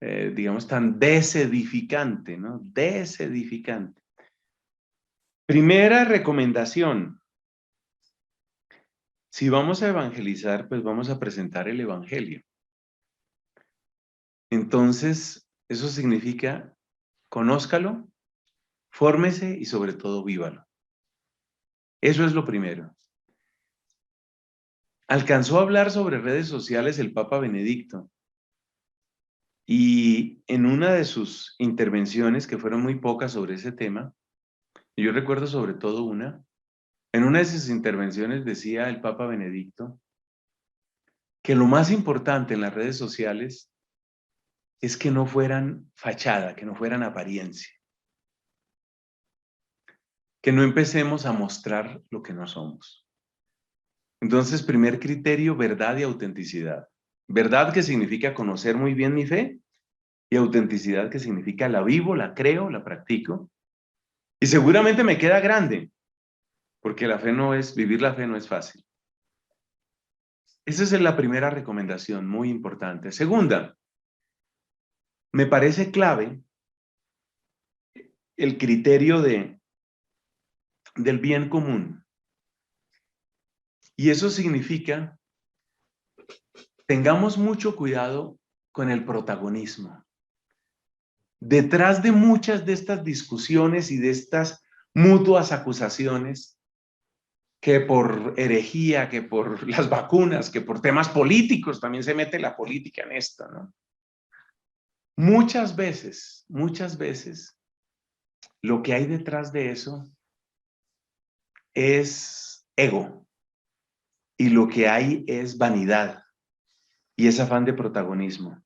digamos, tan desedificante, ¿no? Desedificante. Primera recomendación. Si vamos a evangelizar, pues vamos a presentar el evangelio. Entonces, eso significa conózcalo, fórmese y sobre todo vívalo. Eso es lo primero. Alcanzó a hablar sobre redes sociales el Papa Benedicto y en una de sus intervenciones, que fueron muy pocas sobre ese tema, y yo recuerdo sobre todo en una de sus intervenciones decía el Papa Benedicto que lo más importante en las redes sociales es que no fueran fachada, que no fueran apariencia, que no empecemos a mostrar lo que no somos. Entonces, primer criterio, verdad y autenticidad. Verdad, que significa conocer muy bien mi fe, y autenticidad, que significa la vivo, la creo, la practico. Y seguramente me queda grande, porque vivir la fe no es fácil. Esa es la primera recomendación, muy importante. Segunda, me parece clave el criterio del bien común. Y eso significa, tengamos mucho cuidado con el protagonismo. Detrás de muchas de estas discusiones y de estas mutuas acusaciones, que por herejía, que por las vacunas, que por temas políticos, también se mete la política en esto, ¿no? Muchas veces, lo que hay detrás de eso es ego, y lo que hay es vanidad y es afán de protagonismo.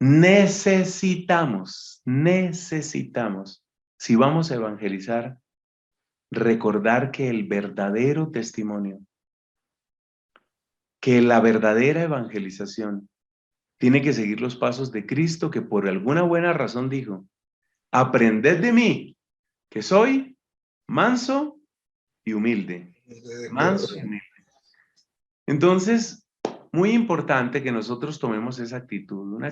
Necesitamos, si vamos a evangelizar, recordar que el verdadero testimonio, que la verdadera evangelización tiene que seguir los pasos de Cristo, que por alguna buena razón dijo: aprended de mí, que soy manso y humilde. Manso y humilde. Entonces, muy importante que nosotros tomemos esa actitud, una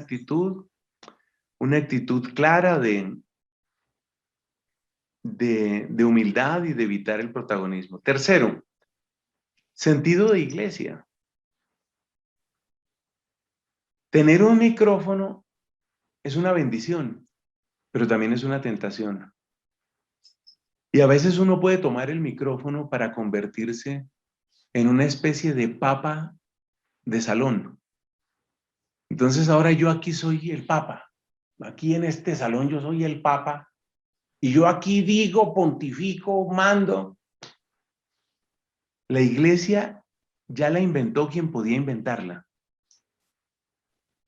actitud clara de humildad y de evitar el protagonismo. Tercero, sentido de iglesia. Tener un micrófono es una bendición, pero también es una tentación. Y a veces uno puede tomar el micrófono para convertirse en una especie de papa de salón. Entonces ahora yo aquí soy el papa. Aquí en este salón yo soy el papa. Y yo aquí digo, pontifico, mando. La iglesia ya la inventó quien podía inventarla.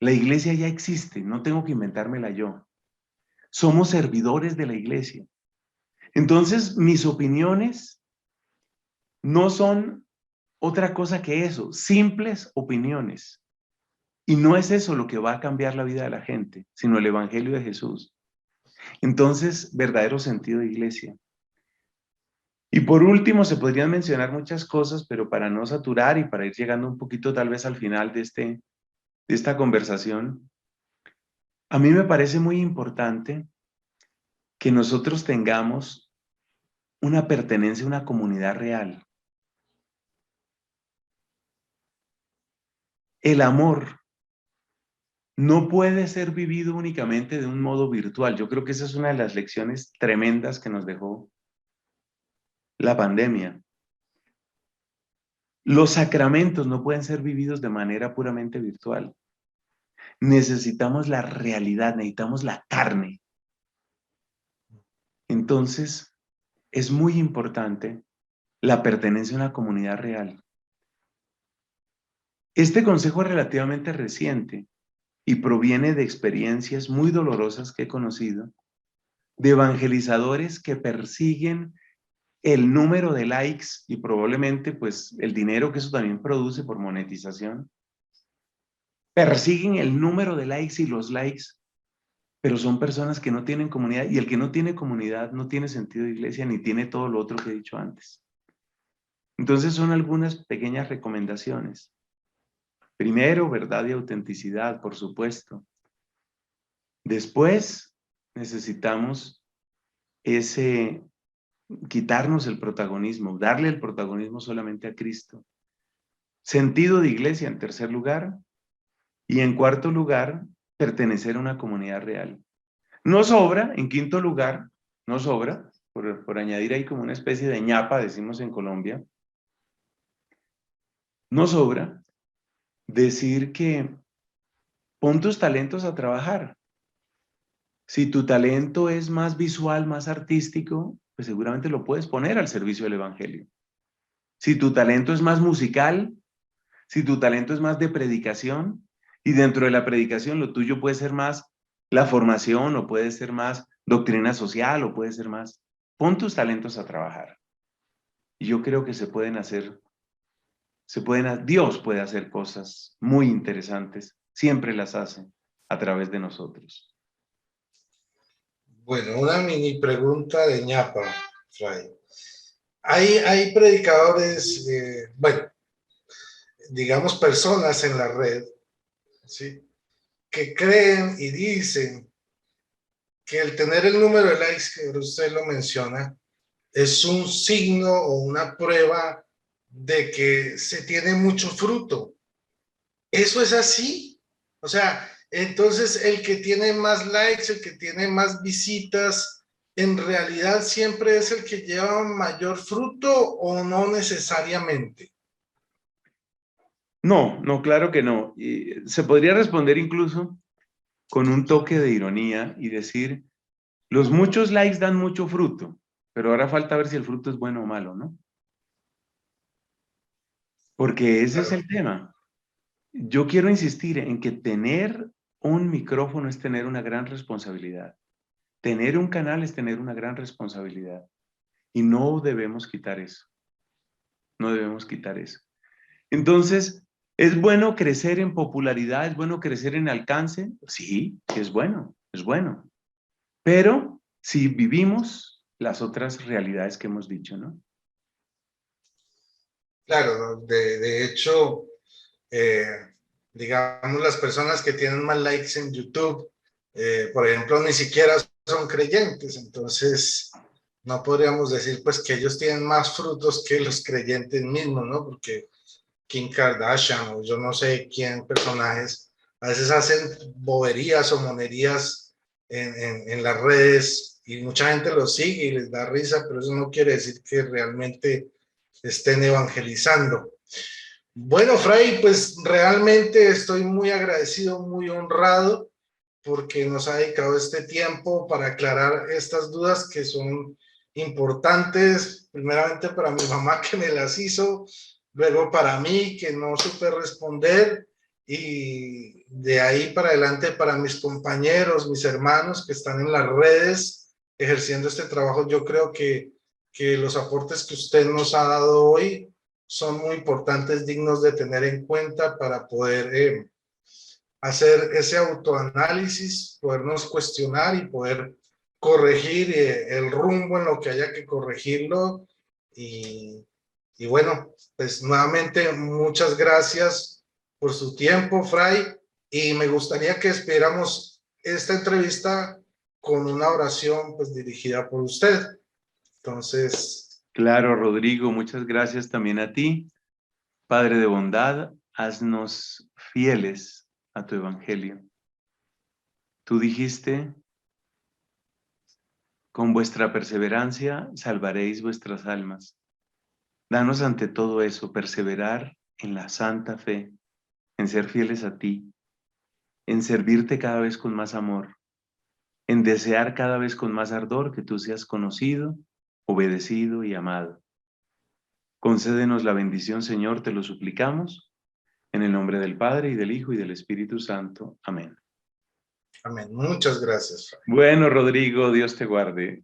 La iglesia ya existe, no tengo que inventármela yo. Somos servidores de la iglesia. Entonces, mis opiniones no son otra cosa que eso, simples opiniones. Y no es eso lo que va a cambiar la vida de la gente, sino el evangelio de Jesús. Entonces, verdadero sentido de iglesia. Y por último, se podrían mencionar muchas cosas, pero para no saturar y para ir llegando un poquito tal vez al final de esta conversación, a mí me parece muy importante que nosotros tengamos una pertenencia a una comunidad real. El amor no puede ser vivido únicamente de un modo virtual. Yo creo que esa es una de las lecciones tremendas que nos dejó la pandemia. Los sacramentos no pueden ser vividos de manera puramente virtual. Necesitamos la realidad, necesitamos la carne. Entonces, es muy importante la pertenencia a una comunidad real. Este consejo es relativamente reciente y proviene de experiencias muy dolorosas que he conocido, de evangelizadores que persiguen el número de likes y probablemente pues el dinero que eso también produce por monetización. Persiguen el número de likes y los likes, pero son personas que no tienen comunidad, y el que no tiene comunidad no tiene sentido de iglesia ni tiene todo lo otro que he dicho antes. Entonces son algunas pequeñas recomendaciones. Primero, verdad y autenticidad, por supuesto. Después necesitamos quitarnos el protagonismo, darle el protagonismo solamente a Cristo. Sentido de iglesia en tercer lugar. Y en cuarto lugar, pertenecer a una comunidad real. No sobra, en quinto lugar, no sobra, por añadir ahí como una especie de ñapa, decimos en Colombia, no sobra decir que pon tus talentos a trabajar. Si tu talento es más visual, más artístico, pues seguramente lo puedes poner al servicio del evangelio. Si tu talento es más musical, si tu talento es más de predicación, y dentro de la predicación lo tuyo puede ser más la formación, o puede ser más doctrina social, o puede ser más, pon tus talentos a trabajar. Y yo creo que Dios puede hacer cosas muy interesantes, siempre las hace a través de nosotros. Bueno, una mini pregunta de ñapa, Fray. Hay predicadores, bueno, digamos personas en la red, ¿sí?, que creen y dicen que el tener el número de likes que usted lo menciona es un signo o una prueba de que se tiene mucho fruto. ¿Eso es así? O sea, entonces el que tiene más likes, el que tiene más visitas, ¿en realidad siempre es el que lleva mayor fruto o no necesariamente? No, claro que no. Y se podría responder incluso con un toque de ironía y decir, los muchos likes dan mucho fruto, pero ahora falta ver si el fruto es bueno o malo, ¿no? Porque ese es el tema. Yo quiero insistir en que tener un micrófono es tener una gran responsabilidad. Tener un canal es tener una gran responsabilidad. Y no debemos quitar eso. No debemos quitar eso. Entonces, ¿es bueno crecer en popularidad? ¿Es bueno crecer en alcance? Sí, es bueno, es bueno. Pero si vivimos las otras realidades que hemos dicho, ¿no? Claro, de hecho, digamos, las personas que tienen más likes en YouTube, por ejemplo, ni siquiera son creyentes, entonces no podríamos decir pues que ellos tienen más frutos que los creyentes mismos, ¿no? Porque Kim Kardashian o yo no sé quién personajes a veces hacen boberías o monerías en las redes y mucha gente los sigue y les da risa, pero eso no quiere decir que realmente estén evangelizando. Bueno, Fray, pues realmente estoy muy agradecido, muy honrado porque nos ha dedicado este tiempo para aclarar estas dudas que son importantes, primeramente para mi mamá que me las hizo, luego para mí que no supe responder y de ahí para adelante para mis compañeros, mis hermanos que están en las redes ejerciendo este trabajo. Yo creo que los aportes que usted nos ha dado hoy son muy importantes, dignos de tener en cuenta para poder hacer ese autoanálisis, podernos cuestionar y poder corregir el rumbo en lo que haya que corregirlo. Y bueno, pues nuevamente muchas gracias por su tiempo, Fray, y me gustaría que despidiéramos esta entrevista con una oración pues dirigida por usted. Entonces... Claro, Rodrigo, muchas gracias también a ti. Padre de bondad, haznos fieles a tu evangelio. Tú dijiste, con vuestra perseverancia salvaréis vuestras almas. Danos ante todo eso, perseverar en la santa fe, en ser fieles a ti, en servirte cada vez con más amor, en desear cada vez con más ardor que tú seas conocido, obedecido y amado. Concédenos la bendición, Señor, te lo suplicamos, en el nombre del Padre, y del Hijo, y del Espíritu Santo. Amén. Amén. Muchas gracias, Fray. Bueno, Rodrigo, Dios te guarde.